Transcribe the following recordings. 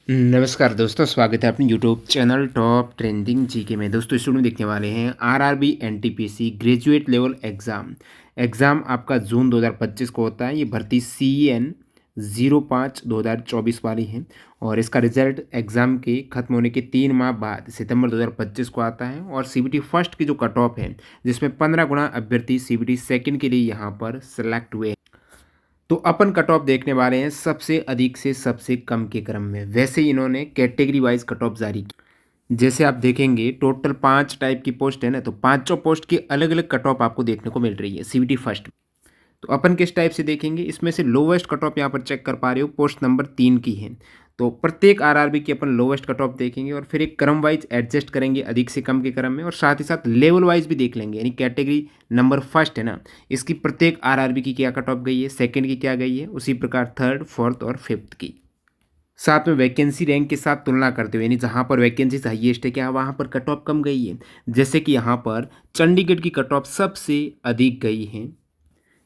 नमस्कार दोस्तों, स्वागत है अपने YouTube channel top trending GK में। दोस्तों इस वीडियो में देखने वाले हैं RRB NTPC graduate level exam आपका जून 2025 को होता है। ये भर्ती CEN 05/2024 वाली है और इसका रिजल्ट एग्ज़ाम के ख़त्म होने के 3 माह बाद सितंबर 2025 को आता है। और CBT फर्स्ट की जो कट ऑफ है, जिसमें 15 गुना अभ्यर्थी CBT सेकंड के लिए यहाँ पर सेलेक्ट हुए। तो अपन कट ऑफ देखने वाले हैं सबसे अधिक से सबसे कम के क्रम में। वैसे ही इन्होंने कैटेगरी वाइज कट ऑफ जारी की। जैसे आप देखेंगे टोटल 5 टाइप की पोस्ट है ना, तो पांचों पोस्ट की अलग अलग कट ऑफ आपको देखने को मिल रही है CBT फर्स्ट। तो अपन किस टाइप से देखेंगे, इसमें से लोवेस्ट कट ऑफ यहाँ पर चेक कर पा रहे हो, पोस्ट नंबर 3 की है। तो प्रत्येक आरआरबी की अपन लोवेस्ट कट ऑफ देखेंगे और फिर एक क्रम वाइज एडजस्ट करेंगे अधिक से कम के क्रम में, और साथ ही साथ लेवल वाइज भी देख लेंगे। यानी कैटेगरी नंबर फर्स्ट है ना, इसकी प्रत्येक आरआरबी की क्या कट ऑफ गई है, सेकंड की क्या गई है, उसी प्रकार थर्ड, फोर्थ और फिफ्थ की। साथ में वैकेंसी रैंक के साथ तुलना करते हुए, यानी जहाँ पर वैकेंसीज हाईएस्ट है क्या वहाँ पर कट ऑफ कम गई है। जैसे कि यहाँ पर चंडीगढ़ की कट ऑफ सबसे अधिक गई है।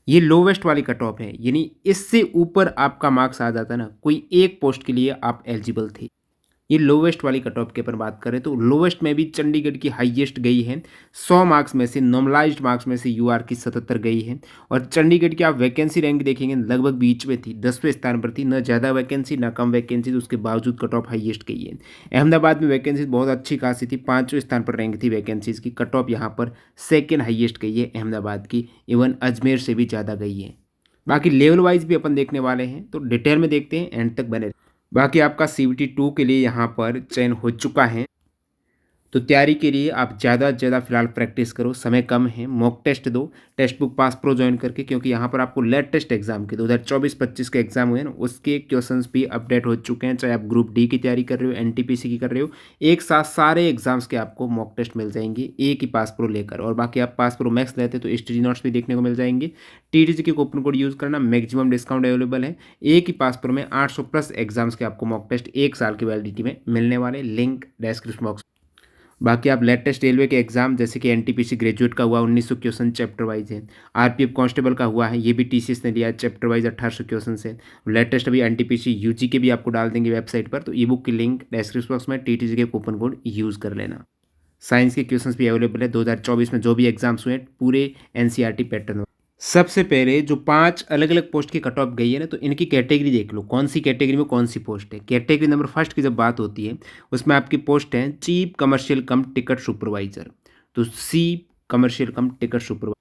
ये लोवेस्ट वाली कट ऑफ है, यानी इससे ऊपर आपका मार्क्स आ जाता ना, कोई एक पोस्ट के लिए आप एलिजिबल थे। ये लोवेस्ट वाली कट ऑफ के ऊपर बात करें तो लोवेस्ट में भी चंडीगढ़ की हाईएस्ट गई है। 100 मार्क्स में से, नॉर्मलाइज्ड मार्क्स में से यूआर की 77 गई है। और चंडीगढ़ की आप वैकेंसी रैंक देखेंगे लगभग बीच में थी, 10वें स्थान पर थी। न ज़्यादा वैकेंसी न कम वैकेंसी, तो उसके बावजूद कट ऑफ हाईएस्ट गई है। अहमदाबाद में वैकेंसी बहुत अच्छी खासी थी, 5वें स्थान पर रैंक थी वैकेंसीज की। कट ऑफ यहाँ पर सेकेंड हाईएस्ट गई है अहमदाबाद की, इवन अजमेर से भी ज़्यादा गई है। बाकी लेवल वाइज भी अपन देखने वाले हैं, तो डिटेल में देखते हैं, एंड तक बने। बाकी आपका CBT 2 के लिए यहाँ पर चयन हो चुका है। तो तैयारी के लिए आप ज़्यादा से ज़्यादा फिलहाल प्रैक्टिस करो, समय कम है। मॉक टेस्ट दो, text book pass pro join करके, क्योंकि यहाँ पर आपको लेटेस्ट एग्जाम के 2024-25 के एग्जाम हुए हैं ना, उसके क्वेश्चंस भी अपडेट हो चुके हैं। चाहे आप ग्रुप डी की तैयारी कर रहे हो, NTPC की कर रहे हो, एक साथ सारे एग्जाम्स के आपको मॉक टेस्ट मिल जाएंगे एक ही पास प्रो लेकर। और बाकी आप पास प्रो मैक्स लेते तो स्टडी नोट्स भी देखने को मिल जाएंगे। TTG के कूपन कोड यूज़ करना, मैक्सिमम डिस्काउंट अवेलेबल है। एक ही पास प्रो में 800+ एग्जाम्स के आपको मॉक टेस्ट 1 साल की वैलिडिटी में मिलने वाले, लिंक डिस्क्रिप्शन बॉक्स। बाकी आप लेटेस्ट रेलवे के एग्जाम जैसे कि NTPC ग्रेजुएट का हुआ 1900 क्वेश्चन चैप्टर वाइज है। RPF कांस्टेबल का हुआ है, ये भी TCS ने लिया है, चैप्टर वाइज 1800 क्वेश्चन है। लेटेस्ट अभी NTPC UG के भी आपको डाल देंगे वेबसाइट पर, तो ई बुक की लिंक डिस्क्रिप्शन बॉक्स में, TTG के कूपन कोड यूज़ कर लेना। साइंस के क्वेश्चंस भी अवेलेबल है, 2024 में जो भी एग्जाम्स हुए पूरे NCERT पैटर्न। सबसे पहले जो 5 अलग अलग पोस्ट की कट ऑफ गई है ना, तो इनकी कैटेगरी देख लो, कौन सी कैटेगरी में कौन सी पोस्ट है। कैटेगरी नंबर फर्स्ट की जब बात होती है, उसमें आपकी पोस्ट है chief commercial cum ticket supervisor. तो chief commercial cum ticket supervisor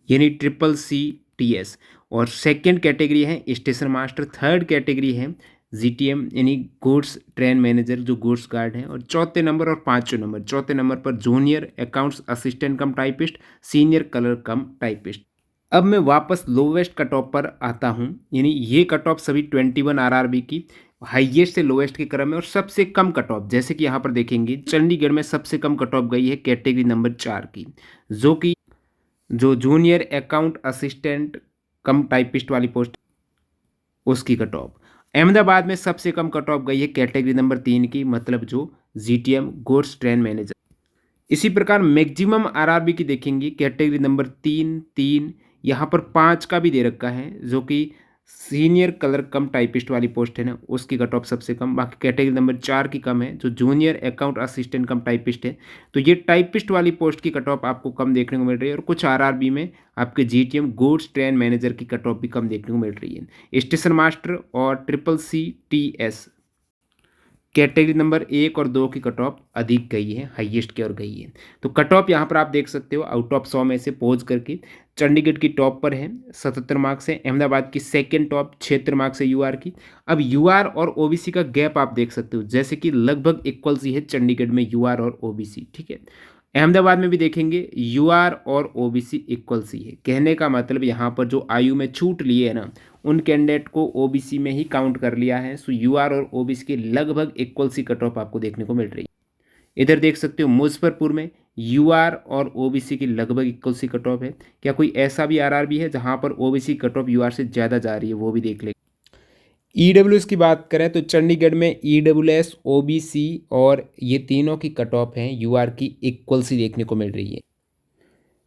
यानी CCTS। और सेकंड कैटेगरी है स्टेशन मास्टर। थर्ड कैटेगरी है GTM यानी गुड्स ट्रेन मैनेजर, जो गुड्स गार्ड है। और चौथे नंबर और पाँचवें नंबर, चौथे नंबर पर junior accounts assistant cum typist, senior clerk cum typist. अब मैं वापस लोवेस्ट कट ऑफ पर आता हूँ, यानी ये कट ऑफ सभी 21 आरआरबी की हाईएस्ट से लोवेस्ट के क्रम में। और सबसे कम कट ऑफ जैसे कि यहाँ पर देखेंगे, चंडीगढ़ में सबसे कम कट ऑफ गई है कैटेगरी नंबर 4 की, जो junior account assistant cum typist वाली पोस्ट, उसकी कट ऑफ। अहमदाबाद में सबसे कम कट ऑफ गई है कैटेगरी नंबर 3 की, मतलब जो GTM गुड्स ट्रेन मैनेजर। इसी प्रकार मैक्सिमम आरआरबी की देखेंगे, कैटेगरी नंबर 3 यहाँ पर 5 का भी दे रखा है, जो कि सीनियर कलर कम टाइपिस्ट वाली पोस्ट है ना, उसकी कट ऑफ सबसे कम। बाकी कैटेगरी नंबर 4 की कम है, जो junior account assistant cum typist है। तो ये टाइपिस्ट वाली पोस्ट की कट ऑफ आपको कम देखने को मिल रही है। और कुछ आरआरबी में आपके GTM गुड्स ट्रेन मैनेजर की कट ऑफ भी कम देखने को मिल रही है। स्टेशन मास्टर और CCTS कैटेगरी नंबर 1 और 2 की कट ऑफ अधिक गई है, हाईएस्ट की ओर गई है। तो कट ऑफ यहाँ पर आप देख सकते हो, आउट ऑफ 100 में से पोज करके चंडीगढ़ की टॉप पर है 77 मार्क्स है, अहमदाबाद की सेकंड टॉप 76 मार्क्स है यूआर की। अब यूआर और ओबीसी का गैप आप देख सकते हो, जैसे कि लगभग इक्वल सी है चंडीगढ़ में यूआर और ओबीसी, ठीक है। अहमदाबाद में भी देखेंगे यूआर और ओबीसी इक्वल सी है। कहने का मतलब यहाँ पर जो आयु में छूट लिए है ना, उन कैंडिडेट को ओबीसी में ही काउंट कर लिया है। सो यूआर और ओबीसी के लगभग इक्वल सी कट ऑफ आपको देखने को मिल रही है। इधर देख सकते हो मुजफ्फरपुर में यूआर और ओबीसी की लगभग इक्वल सी कट ऑफ है। क्या कोई ऐसा भी आरआरबी है जहाँ पर ओबीसी कट ऑफ यूआर से ज़्यादा जा रही है, वो भी देख ले। ईडब्ल्यूएस की बात करें तो चंडीगढ़ में ईडब्ल्यूएस, ओबीसी और ये तीनों की कट ऑफ हैं यूआर की इक्वल सी देखने को मिल रही है।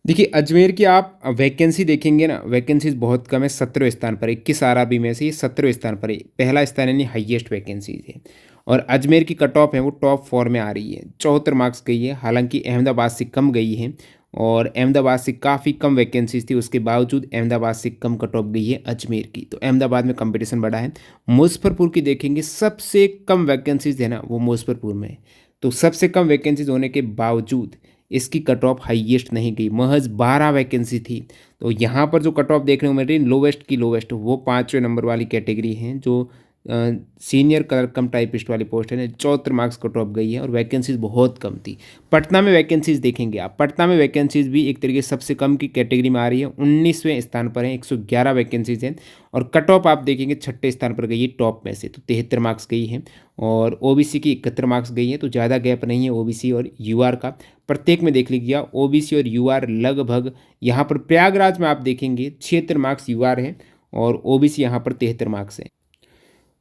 देखिए अजमेर की आप वैकेंसी देखेंगे ना, वैकेंसीज बहुत कम है, 17वें स्थान पर, 21 आरआरबी में से ये 17वें स्थान पर है। पहला स्थान यानी हाईएस्ट वैकेंसीज है। और अजमेर की कट ऑफ है वो टॉप 4 में आ रही है, 74 मार्क्स गई है। हालांकि अहमदाबाद से कम गई है और अहमदाबाद से काफ़ी कम वैकेंसीज थी, उसके बावजूद अहमदाबाद से कम कट ऑफ गई है अजमेर की, तो अहमदाबाद में कंपटीशन बढ़ा है। मुजफ्फरपुर की देखेंगे, सबसे कम वैकेंसीज है ना वो मुजफ्फरपुर में है, तो सबसे कम वैकेंसीज होने के बावजूद इसकी कट ऑफ हाईएस्ट नहीं गई, महज 12 वैकेंसी थी। तो यहाँ पर जो कट ऑफ देखने को मिल रही है लोवेस्ट की लोवेस्ट, वो 5वें नंबर वाली कैटेगरी है जो सीनियर क्लर्क कम टाइपिस्ट वाली पोस्ट है ना, 74 मार्क्स कट ऑफ गई है और वैकेंसीज बहुत कम थी। पटना में वैकेंसीज देखेंगे आप, पटना में वैकेंसीज भी एक तरीके से सबसे कम की कैटेगरी में आ रही है, 19वें स्थान पर है, 111 वैकेंसीज हैं। और कट ऑफ आप देखेंगे 6ठे स्थान पर गई है टॉप में से, तो 73 मार्क्स गई है। और ओबीसी की 71 मार्क्स गई है, तो ज़्यादा गैप नहीं है ओबीसी और यूआर का। प्रत्येक में देख लीजिए ओबीसी और यूआर लगभग, यहाँ पर प्रयागराज में आप देखेंगे 76 मार्क्स यूआर है और ओबीसी यहाँ पर 73 मार्क्स है।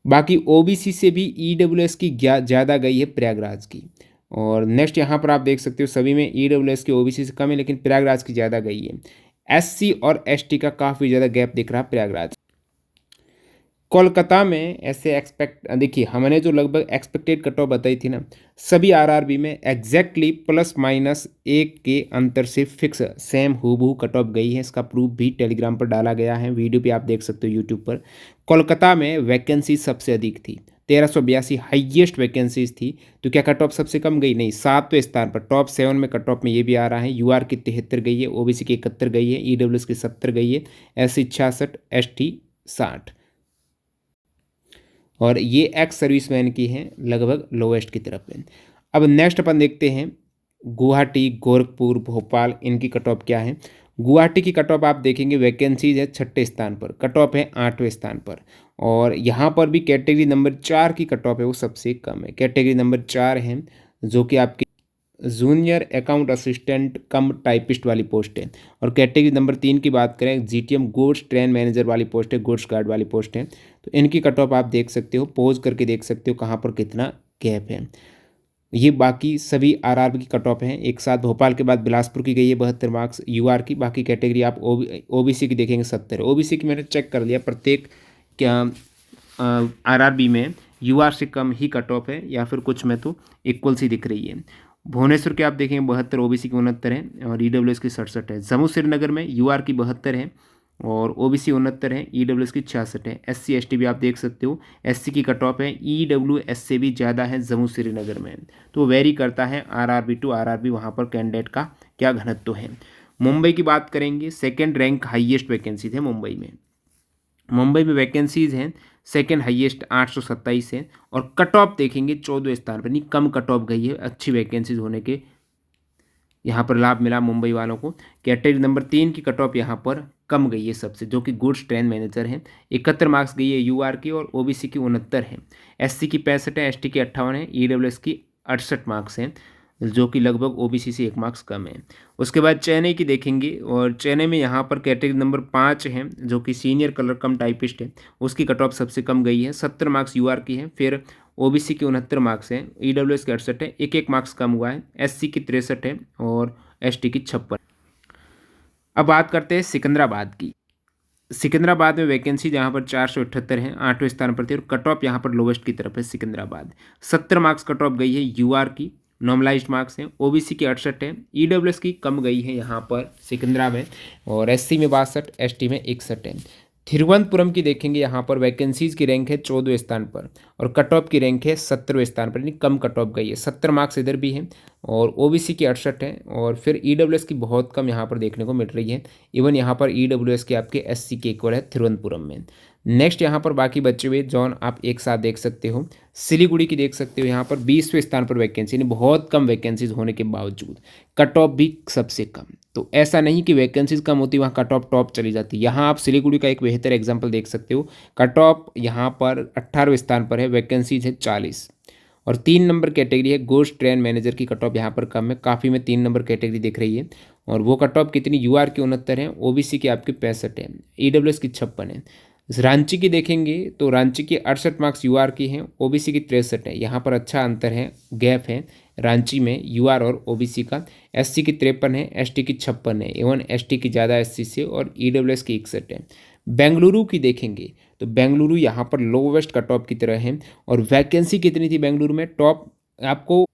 बाकी ओबीसी से भी ईडब्ल्यूएस की ज़्यादा गई है प्रयागराज की। और नेक्स्ट यहाँ पर आप देख सकते हो सभी में ईडब्ल्यूएस की ओबीसी से कम है, लेकिन प्रयागराज की ज़्यादा गई है। एससी और एसटी का काफ़ी ज़्यादा गैप दिख रहा है प्रयागराज। कोलकाता में ऐसे एक्सपेक्ट देखिए, हमने जो लगभग एक्सपेक्टेड कट ऑफ बताई थी ना, सभी आरआरबी में एग्जैक्टली +-1 के अंतर से फिक्स सेम हूबहू कट ऑफ गई है। इसका प्रूफ भी टेलीग्राम पर डाला गया है, वीडियो पे आप देख सकते हो यूट्यूब पर। कोलकाता में वैकेंसी सबसे अधिक थी, 1382 हाईएस्ट वैकेंसीज थी। तो क्या कट ऑफ सबसे कम गई? नहीं, 7वें स्थान पर टॉप 7 में कट ऑफ में ये भी आ रहा है। यूआर की 73 गई है, ओबीसी की 71 गई है, ईडब्ल्यूएस की 70 गई है, एससी 66, एसटी 60। और ये एक्स सर्विसमैन की हैं लगभग लोवेस्ट की तरफ है। अब नेक्स्ट अपन देखते हैं गुवाहाटी, गोरखपुर, भोपाल, इनकी कट ऑफ क्या है। गुवाहाटी की कट ऑफ आप देखेंगे वैकेंसीज है 6ठे स्थान पर, कट ऑफ है 8वें स्थान पर। और यहाँ पर भी कैटेगरी नंबर 4 की कट ऑफ है वो सबसे कम है। कैटेगरी नंबर 4 है जो कि आपकी junior account assistant cum typist वाली पोस्ट है। और कैटेगरी नंबर 3 की बात करें, जीटीएम गुड्स ट्रेन मैनेजर वाली पोस्ट है, गुड्स गार्ड वाली पोस्ट है। तो इनकी कट ऑफ आप देख सकते हो, पॉज करके देख सकते हो कहाँ पर कितना गैप है। ये बाकी सभी आरआरबी की कट ऑफ हैं एक साथ। भोपाल के बाद बिलासपुर की गई है 72 मार्क्स यूआर की। बाकी कैटेगरी आप ओबीसी की देखेंगे 70 है। ओबीसी की मैंने चेक कर लिया, प्रत्येक क्या आरआरबी में यूआर से कम ही कट ऑफ है, या फिर कुछ में तो इक्वल सी दिख रही है। भुवनेश्वर के आप देखेंगे 72, ओबीसी की 69 है और ईडब्ल्यूएस की 67 है। जम्मू श्रीनगर में यूआर की 72 है और ओबीसी 69 है, ईडब्ल्यूएस की 66 है। एससी एसटी भी आप देख सकते हो, एससी की कट ऑफ है ईडब्ल्यूएस से भी ज़्यादा है जम्मू श्रीनगर में। तो वेरी करता है आरआरबी टू आरआरबी, वहाँ पर कैंडिडेट का क्या घनत्व है। मुंबई की बात करेंगे, सेकेंड रैंक हाईएस्ट वैकेंसी थे मुंबई में। मुंबई में वैकेंसीज हैं सेकेंड हाईएस्ट 827 है। और कट ऑफ देखेंगे 14वें स्थान पर, नहीं कम कट ऑफ गई है, अच्छी वैकेंसीज होने के यहाँ पर लाभ मिला मुंबई वालों को। कैटेगरी नंबर 3 की कट ऑफ यहाँ पर कम गई है सबसे, जो कि गुड्स ट्रेन मैनेजर है। 71 मार्क्स गई है यूआर की और ओबीसी की 69 है। एससी की 65 है, एसटी की 58 है, ईडब्ल्यूएस की 68 मार्क्स हैं, जो कि लगभग ओबीसी से 1 मार्क्स कम है। उसके बाद चेन्नई की देखेंगे, और चेन्नई में यहाँ पर कैटेगरी नंबर 5 है जो कि सीनियर क्लर्क कम टाइपिस्ट है, उसकी कट ऑफ सबसे कम गई है, 70 मार्क्स यूआर की है। फिर ओबीसी की 69 मार्क्स हैं, ईडब्ल्यूएस की 68 है, 1 मार्क्स कम हुआ है। एससी की 63 है और एसटी की 56। अब बात करते हैं सिकंदराबाद की। सिकंदराबाद में वैकेंसी जहाँ पर 478 है, 8वें स्थान पर थी और कट ऑफ यहाँ पर लोवेस्ट की तरफ है सिकंदराबाद। 70 मार्क्स कट ऑफ गई है यूआर की, नॉर्मलाइज्ड मार्क्स हैं। ओबीसी की 68 है, ईडब्ल्यूएस की कम गई है यहाँ पर सिकंदरा में, और एससी में 62, एसटी में 61 है। थिरुवनंतपुरम की देखेंगे, यहाँ पर वैकेंसीज की रैंक है 14वें स्थान पर और कट ऑफ की रैंक है 17वें स्थान पर, यानी कम कट ऑफ गई है। 70 मार्क्स इधर भी है और ओबीसी की 68 है और फिर ईडब्ल्यूएस की बहुत कम यहाँ पर देखने को मिल रही है। इवन यहाँ पर ईडब्ल्यूएस के आपके एससी के इक्वल है थिरुवनंतपुरम में। नेक्स्ट यहाँ पर बाकी बचे हुए जोन आप एक साथ देख सकते हो। सिलीगुड़ी की देख सकते हो, यहाँ पर 20वें स्थान पर वैकेंसी, यानी बहुत कम वैकेंसीज होने के बावजूद कट ऑफ भी सबसे कम। तो ऐसा नहीं कि वैकेंसीज कम होती वहाँ कट ऑफ टॉप चली जाती। यहाँ आप सिलीगुड़ी का एक बेहतर एग्जाम्पल देख सकते हो। कट ऑफ यहाँ पर 18वें स्थान पर है, वैकेंसीज है 40 और 3 नंबर कैटेगरी है गोश्त ट्रेन मैनेजर की कट ऑफ यहाँ पर कम है, काफ़ी में 3 नंबर कैटेगरी दिख रही है। और वो कट ऑफ कितनी, यूआर की 69 है, ओबीसी की आपकी 65 है, ईडब्ल्यूएस की 56 है। रांची की देखेंगे तो रांची की 68 मार्क्स यूआर की हैं, ओबीसी की 63 है। यहाँ पर अच्छा अंतर है, गैप है रांची में यूआर और ओबीसी का। एससी की 53 है, एसटी की 56 है, इवन एसटी की ज़्यादा एससी से, और ईडब्ल्यूएस की 61 है। बेंगलुरु की देखेंगे तो बेंगलुरु यहाँ पर लोवेस्ट कट ऑफ की तरह है। और वैकेंसी कितनी थी बेंगलुरु में, टॉप आपको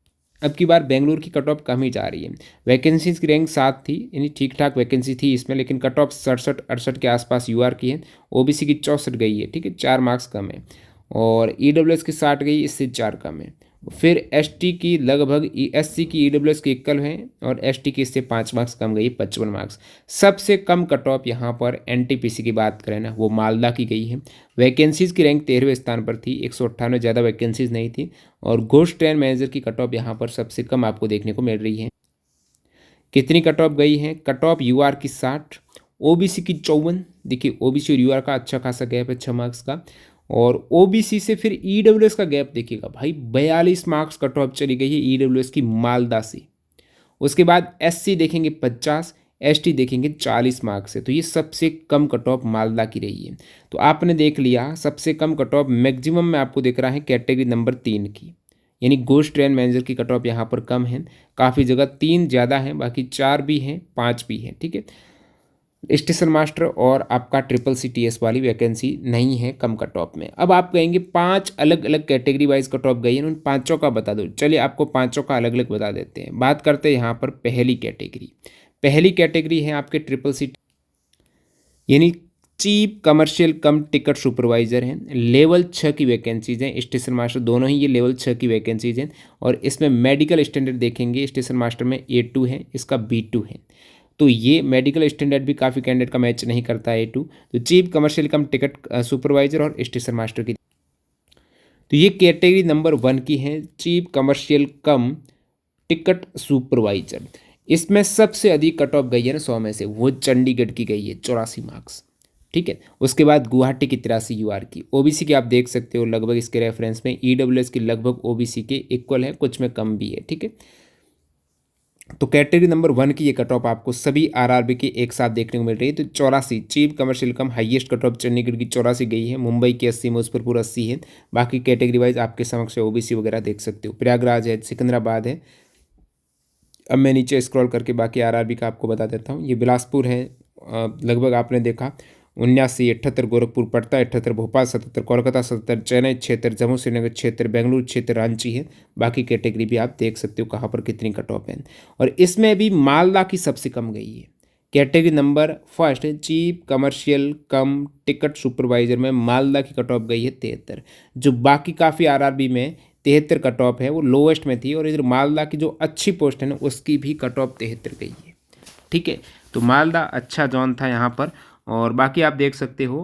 अब की बार बेंगलुरु की कट ऑफ कम ही जा रही है। वैकेंसीज की रैंक 7 थी, यानी ठीक ठाक वैकेंसी थी इसमें, लेकिन कट ऑफ 67-68 के आसपास यूआर की है। ओबीसी की 64 गई है, ठीक है, 4 मार्क्स कम है। और ईडब्ल्यूएस की 60 गई, इससे 4 कम है। फिर एसटी की लगभग एससी की ईडब्ल्यूएस के इक्वल है, और एसटी की इससे 5 मार्क्स कम गई, 55 मार्क्स। सबसे कम कट ऑफ यहाँ पर एनटीपीसी की बात करें ना, वो मालदा की गई है। वैकेंसीज की रैंक 13वें स्थान पर थी, 198, ज़्यादा वैकेंसीज नहीं थी। और घोष ट्रेन मैनेजर की कट ऑफ यहाँ पर सबसे कम आपको देखने को मिल रही है। कितनी कट ऑफ गई है, कट ऑफ यूआर की 60, ओबीसी की 54। देखिए ओबीसी और यूआर का अच्छा खासा गैप है 6 मार्क्स का। और ओबीसी से फिर ईडब्ल्यूएस का गैप देखिएगा भाई, 42 मार्क्स कट ऑफ चली गई है ईडब्ल्यूएस की मालदा से। उसके बाद एससी देखेंगे 50, एसटी देखेंगे 40 मार्क्स है। तो ये सबसे कम कट ऑफ मालदा की रही है। तो आपने देख लिया सबसे कम कट ऑफ मैक्सिमम में आपको दिख रहा है कैटेगरी नंबर 3 की, यानी घोष ट्रेन मैनेजर की कट ऑफ यहाँ पर कम है। काफ़ी जगह 3 ज़्यादा है, बाकी 4 भी हैं, 5 भी हैं, ठीक है। स्टेशन मास्टर और आपका ट्रिपल सी टी एस वाली वैकेंसी नहीं है कम कट ऑफ में। अब आप कहेंगे 5 अलग अलग कैटेगरी वाइज कट ऑफ गई है, उन पाँचों का बता दो। चलिए आपको पाँचों का अलग अलग बता देते हैं। बात करते हैं यहाँ पर पहली कैटेगरी। पहली कैटेगरी है आपके ट्रिपल सी, यानी chief commercial cum ticket supervisor हैं। लेवल 6 की वैकेंसीज हैं, स्टेशन मास्टर दोनों ही ये लेवल 6 की वैकेंसीज हैं। और इसमें मेडिकल स्टैंडर्ड देखेंगे, स्टेशन मास्टर में A2 है, इसका B2 है। तो ये मेडिकल स्टैंडर्ड भी काफ़ी कैंडिडेट का मैच नहीं करता है A2। तो chief commercial cum ticket supervisor और स्टेशन मास्टर की, तो ये कैटेगरी नंबर 1 की है, chief commercial cum ticket supervisor. इसमें सबसे अधिक कट ऑफ गई है ना 100 में से, वो चंडीगढ़ की गई है 84 मार्क्स, ठीक है। उसके बाद गुवाहाटी की 83 यूआर की। ओबीसी की आप देख सकते हो लगभग इसके रेफरेंस में ईडब्ल्यूएस की लगभग ओबीसी के इक्वल है, कुछ में कम भी है, ठीक है। तो कैटेगरी नंबर 1 की ये कट ऑफ आपको सभी आरआरबी की एक साथ देखने को मिल रही है। तो 84 chief commercial come highest cut of Chandigarh की 84 गई है, मुंबई की 80, मुजफ्फरपुर 80 है। बाकी कैटेगरी वाइज आपके समक्ष ओबीसी वगैरह देख सकते हो, प्रयागराज है, सिकंदराबाद है। अब मैं नीचे स्क्रॉल करके बाकी आरआरबी का आपको बता देता हूँ। ये बिलासपुर है, लगभग आपने देखा 79, 78 गोरखपुर, पटना 78, भोपाल 77, कोलकाता 77, चेन्नई 76, जम्मू श्रीनगर 76, बेंगलुरु 76, रांची है। बाकी कैटेगरी भी आप देख सकते हो कहाँ पर कितनी कट ऑफ है। और इसमें भी मालदा की सबसे कम गई है। कैटेगरी नंबर 1 है chief commercial cum ticket supervisor में मालदा की कट ऑफ गई है 73। जो बाकी काफ़ी आरआरबी में 73 कट ऑफ है, वो लोवेस्ट में थी। और इधर मालदा की जो अच्छी पोस्ट है ना, उसकी भी कट ऑफ 73 गई है, ठीक है। तो मालदा अच्छा जोन था यहाँ पर। और बाकी आप देख सकते हो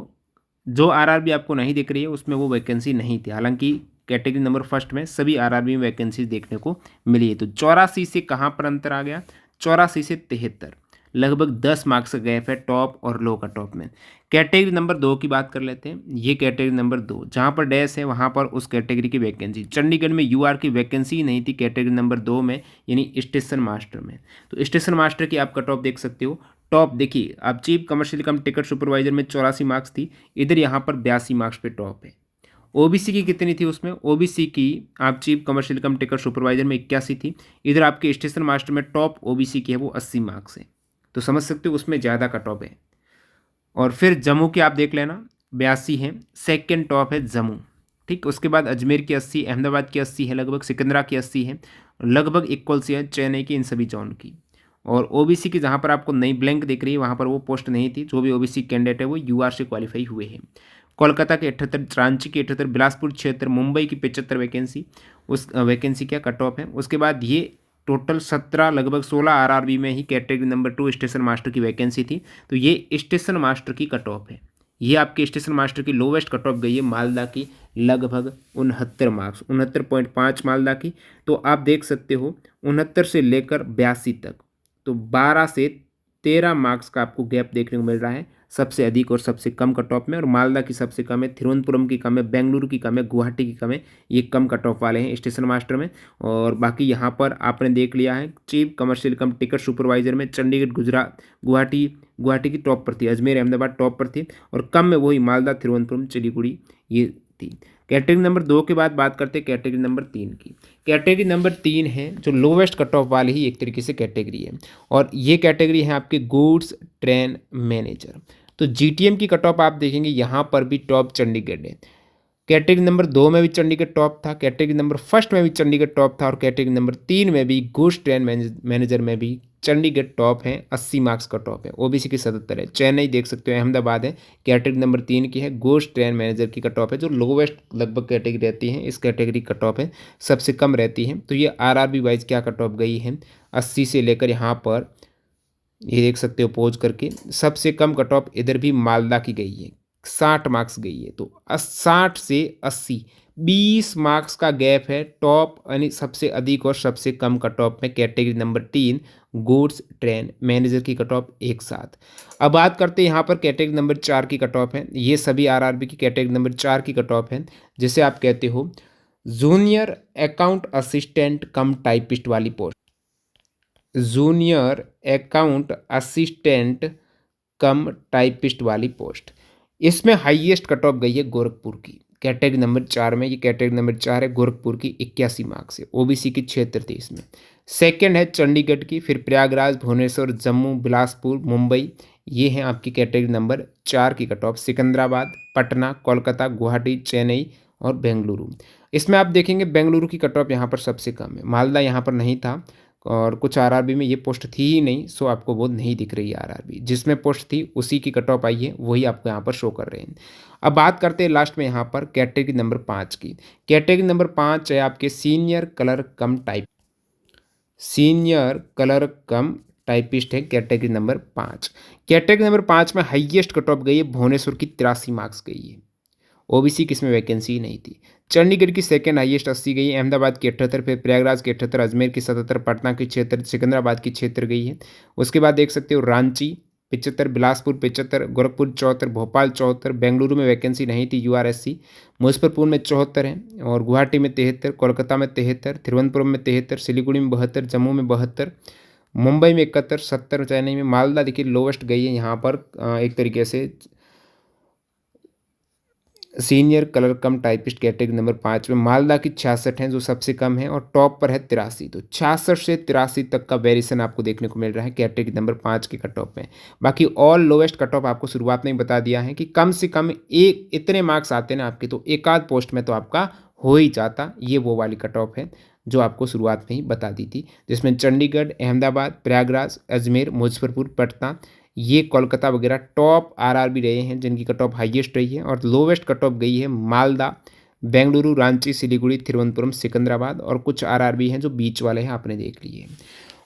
जो आरआरबी आपको नहीं दिख रही है उसमें वो वैकेंसी नहीं थी, हालांकि कैटेगरी नंबर 1 में सभी आरआरबी में वैकेंसी देखने को मिली है। तो 84 से कहाँ पर अंतर आ गया, 84 से 73, लगभग 10 मार्क्स का गैप है टॉप और लो कट ऑफ में। कैटेगरी नंबर 2 की बात कर लेते हैं। ये कैटेगरी नंबर 2, जहाँ पर डैश है वहाँ पर उस कैटेगरी की वैकेंसी, चंडीगढ़ में यूआर की वैकेंसी ही नहीं थी कैटेगरी नंबर 2 में, यानी स्टेशन मास्टर में। तो स्टेशन मास्टर की आप कट ऑफ देख सकते हो। टॉप देखिए आप chief commercial cum ticket supervisor में 84 मार्क्स थी, इधर यहाँ पर 82 मार्क्स पे टॉप है। ओबीसी की कितनी थी उसमें, ओबीसी की आप chief commercial cum ticket supervisor में 81 थी, इधर आपके स्टेशन मास्टर में टॉप ओबीसी की है वो 80 मार्क्स है। तो समझ सकते हो उसमें ज़्यादा कट ऑफ है। और फिर जम्मू की आप देख लेना 82 है, सेकेंड टॉप है जम्मू, ठीक। उसके बाद अजमेर की 80, अहमदाबाद की 80 है, लगभग सिकंदरा की 80 है, लगभग इक्वल सी है चेन्नई की, इन सभी जोन की। और ओबीसी की जहाँ पर आपको नई ब्लैंक दिख रही है वहाँ पर वो पोस्ट नहीं थी, जो भी ओबीसी कैंडिडेट है वो यूआर से क्वालिफाई हुए हैं। कोलकाता के 78, रांची के 78, बिलासपुर 76, मुंबई की 75 वैकेंसी, उस वैकेंसी क्या कट ऑफ है। उसके बाद ये टोटल 17 लगभग 16 आरआरबी में ही कैटेगरी नंबर 2 स्टेशन मास्टर की वैकेंसी थी। तो ये स्टेशन मास्टर की कट ऑफ है। ये आपके स्टेशन मास्टर की लोवेस्ट कट ऑफ गई है मालदा की, लगभग 69 मार्क्स, 69.5 मालदा की। तो आप देख सकते हो 69 से लेकर 82 तक, तो 12 से 13 मार्क्स का आपको गैप देखने को मिल रहा है, सबसे अधिक और सबसे कम कट ऑफ में। और मालदा की सबसे कम है, तिरुवनंतपुरम की कम है, बेंगलुरु की कम है, गुवाहाटी की कम है। ये कम कट ऑफ वाले हैं स्टेशन मास्टर में। और बाकी यहाँ पर आपने देख लिया है chief commercial cum ticket supervisor में चंडीगढ़, गुजरात, गुवाहाटी की टॉप पर थी, अजमेर, अहमदाबाद टॉप पर थी। और कम में वही मालदा, तिरुवनंतपुरम, सिलीगुड़ी ये थी। कैटेगरी नंबर 2 के बाद बात करते हैं कैटेगरी नंबर 3 की। कैटेगरी नंबर 3 है जो लोवेस्ट कट ऑफ वाली ही एक तरीके से कैटेगरी है, और ये कैटेगरी है आपके गुड्स ट्रेन मैनेजर। तो जीटीएम की कट ऑफ आप देखेंगे यहाँ पर भी टॉप चंडीगढ़ है। कैटेगरी नंबर 2 में भी चंडीगढ़ टॉप था, कैटेगरी नंबर फर्स्ट में भी चंडीगढ़ टॉप था और कैटेगरी नंबर 3 में भी घोष ट्रेन मैनेजर में भी चंडीगढ़ टॉप है। 80 मार्क्स का टॉप है। ओबीसी की 77 है। चेन्नई देख सकते हो, अहमदाबाद है, कैटेगरी नंबर 3 की है। घोष ट्रेन मैनेजर की कट ऑफ है जो लोवेस्ट लगभग कैटेगरी रहती है, इस कैटेगरी कट ऑफ है सबसे कम रहती है। तो ये आरआरबी वाइज क्या कट ऑफ गई है 80 से लेकर यहाँ पर ये देख सकते हो पोज करके। सबसे कम कट ऑफ इधर भी मालदा की गई है, 60 मार्क्स गई है। तो 60 से 80 20 मार्क्स का गैप है टॉप यानी सबसे अधिक और सबसे कम कट ऑफ में। Category number 3 goods train manager की कट ऑफ एक साथ। अब बात करते हैं यहाँ पर कैटेगरी नंबर 4 की कट ऑफ है। ये सभी आरआरबी की कैटेगरी नंबर 4 की कट ऑफ है, जिसे आप कहते हो junior account assistant cum typist वाली post. Junior account assistant cum typist वाली पोस्ट, इसमें हाईएस्ट कट ऑफ गई है गोरखपुर की। कैटेगरी नंबर 4 में, ये कैटेगरी नंबर 4 है, गोरखपुर की 81 मार्क्स है। ओबीसी की 76 थी इसमें। सेकंड है चंडीगढ़ की, फिर प्रयागराज, भुवनेश्वर, जम्मू, बिलासपुर, मुंबई, ये हैं आपकी कैटेगरी नंबर 4 की कट ऑफ। सिकंदराबाद, पटना, कोलकाता, गुवाहाटी, चेन्नई और बेंगलुरु। इसमें आप देखेंगे बेंगलुरु की कट ऑफ यहाँ पर सबसे कम है। मालदा यहाँ पर नहीं था और कुछ आरआरबी में ये पोस्ट थी ही नहीं, सो आपको वो नहीं दिख रही है आरआरबी। जिसमें पोस्ट थी उसी की कट ऑफ आई है, वही आपको यहाँ पर शो कर रहे हैं। अब बात करते हैं लास्ट में यहाँ पर कैटेगरी नंबर 5 की। कैटेगरी नंबर 5 है आपके senior clerk cum type, senior clerk cum typist है कैटेगरी नंबर 5। कैटेगरी नंबर 5 में हाईएस्ट कट ऑफ गई है भुवनेश्वर की 83 मार्क्स गई है। ओबीसी की इसमें वैकेंसी ही नहीं थी। चंडीगढ़ की सेकंड हाईएस्ट 80 गई है, अहमदाबाद की 78, फिर प्रयागराज की 78, अजमेर की 77, पटना की 76, सिकंदराबाद की 76 गई है। उसके बाद देख सकते हो रांची 75, बिलासपुर 75, गोरखपुर 74, भोपाल 74, बेंगलुरु में वैकेंसी नहीं थी यूआरएससी, मुजफ्फरपुर में 74 है और गुवाहाटी में 73, कोलकाता में 73, तिरुवनंतपुरम में 73, सिलीगुड़ी में 72, जम्मू में 72, मुंबई में 71, 70, चेन्नई में। मालदा देखिए लोवेस्ट गई है यहाँ पर एक तरीके से senior clerk cum typist category number 5 में मालदा की 66 है जो सबसे कम है और टॉप पर है 83। तो 66 से 83 तक का वेरिएशन आपको देखने को मिल रहा है कैटेगरी नंबर 5 के कट ऑफ में। बाकी ऑल लोवेस्ट कट ऑफ आपको शुरुआत में ही बता दिया है कि कम से कम एक इतने मार्क्स आते हैं ना आपके, तो एक आध पोस्ट में तो आपका हो ही जाता। ये वो वाली कट ऑफ है जो आपको शुरुआत में ही बता दी थी, जिसमें चंडीगढ़, अहमदाबाद, प्रयागराज, अजमेर, मुजफ्फरपुर, पटना, ये कोलकाता वगैरह टॉप आरआरबी रहे हैं जिनकी कट ऑफ हाईएस्ट रही है। और लोवेस्ट कट ऑफ गई है मालदा, बेंगलुरु, रांची, सिलीगुड़ी, तिरुवनंतपुरम, सिकंदराबाद और कुछ आरआरबी हैं जो बीच वाले हैं, आपने देख लिए।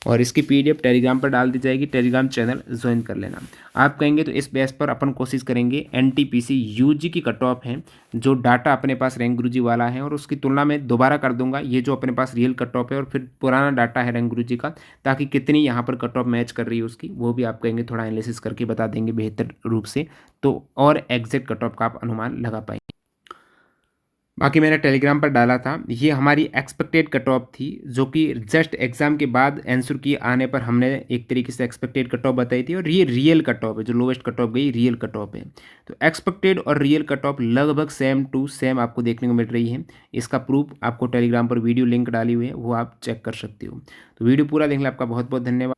और इसकी पीडीएफ टेलीग्राम पर डाल दी जाएगी, टेलीग्राम चैनल ज्वाइन कर लेना। आप कहेंगे तो इस बेस पर अपन कोशिश करेंगे एनटीपीसी यूजी की कट ऑफ है जो डाटा अपने पास रैंक गुरुजी वाला है और उसकी तुलना में दोबारा कर दूंगा ये जो अपने पास रियल कट ऑफ है और फिर पुराना डाटा है रैंक गुरुजी का, ताकि कितनी यहाँ पर कट ऑफ मैच कर रही है उसकी वो भी आप कहेंगे थोड़ा एनालिसिस करके बता देंगे बेहतर रूप से, तो और एग्जैक्ट कट ऑफ का आप अनुमान लगा पाएंगे। बाकी मैंने टेलीग्राम पर डाला था, ये हमारी एक्सपेक्टेड कट ऑफ थी जो कि जस्ट एग्जाम के बाद आंसर की आने पर हमने एक तरीके से एक्सपेक्टेड कट ऑफ बताई थी और ये रियल कट ऑफ है जो लोवेस्ट कट ऑफ गई रियल कट ऑफ है। तो एक्सपेक्टेड और रियल कट ऑफ लगभग सेम टू सेम आपको देखने को मिल रही है। इसका प्रूफ आपको टेलीग्राम पर वीडियो लिंक डाली हुई है, वो आप चेक कर सकते हो। तो वीडियो पूरा देखने आपका बहुत बहुत धन्यवाद।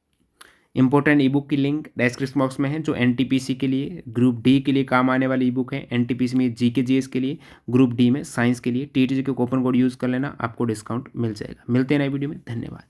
इंपॉर्टेंट ई बुक की लिंक डिस्क्रिप्शन बॉक्स में है जो एनटीपीसी के लिए ग्रुप डी के लिए काम आने वाली ई बुक है। एनटीपीसी में जीके जीएस के लिए, ग्रुप डी में साइंस के लिए। टीटीजी के कूपन कोड यूज़ कर लेना, आपको डिस्काउंट मिल जाएगा। मिलते हैं नए वीडियो में, धन्यवाद।